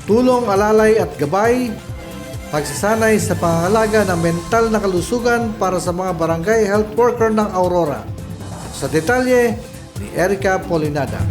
tulong, alalay at gabay, pagsasanay sa pangangalaga ng mental na kalusugan para sa mga barangay health worker ng Aurora. Sa detalye ni Erica Polinada.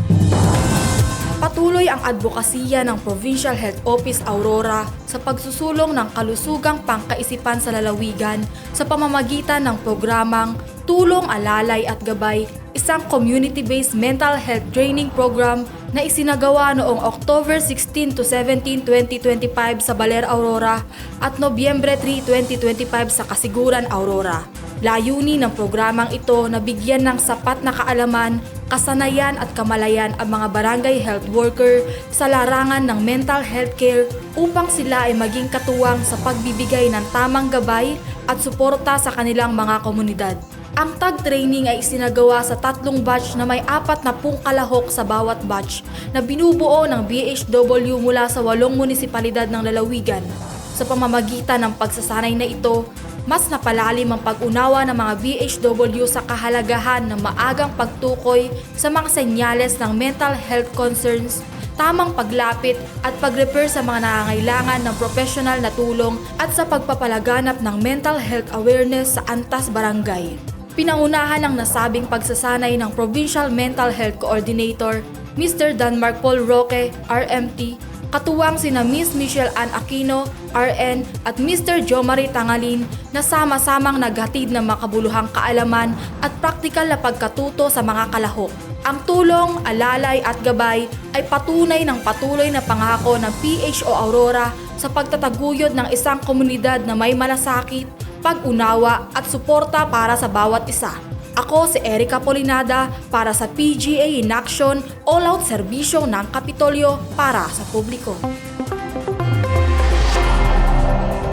Patuloy ang advokasya ng Provincial Health Office Aurora sa pagsusulong ng kalusugang pangkaisipan sa lalawigan sa pamamagitan ng programang Tulong, Alalay at Gabay, isang community-based mental health training program na isinagawa noong October 16 to 17, 2025 sa Baler, Aurora at Nobyembre 3, 2025 sa Kasiguran, Aurora. Layunin ng programang ito na bigyan ng sapat na kaalaman, kasanayan at kamalayan ang mga barangay health worker sa larangan ng mental health care upang sila ay maging katuwang sa pagbibigay ng tamang gabay at suporta sa kanilang mga komunidad. Ang TAG training ay isinagawa sa 3 batch na may 40 kalahok sa bawat batch na binubuo ng BHW mula sa 8 munisipalidad ng lalawigan. Sa pamamagitan ng pagsasanay na ito, mas napalalim ang pag-unawa ng mga BHW sa kahalagahan ng maagang pagtukoy sa mga senyales ng mental health concerns, tamang paglapit at pag-refer sa mga nangangailangan ng professional na tulong at sa pagpapalaganap ng mental health awareness sa antas barangay. Pinangunahan ang nasabing pagsasanay ng Provincial Mental Health Coordinator, Mr. Danmark Paul Roque, RMT, katuwang sina Miss Michelle Ann Aquino, RN, at Mr. Jomari Tangalin na sama-samang naghatid ng makabuluhang kaalaman at praktikal na pagkatuto sa mga kalahok. Ang tulong, alalay at gabay ay patunay ng patuloy na pangako ng PHO Aurora sa pagtataguyod ng isang komunidad na may malasakit, pag-unawa at suporta para sa bawat isa. Ako si Erica Polinada para sa PGA in Action, all-out serbisyo ng Kapitolyo para sa publiko.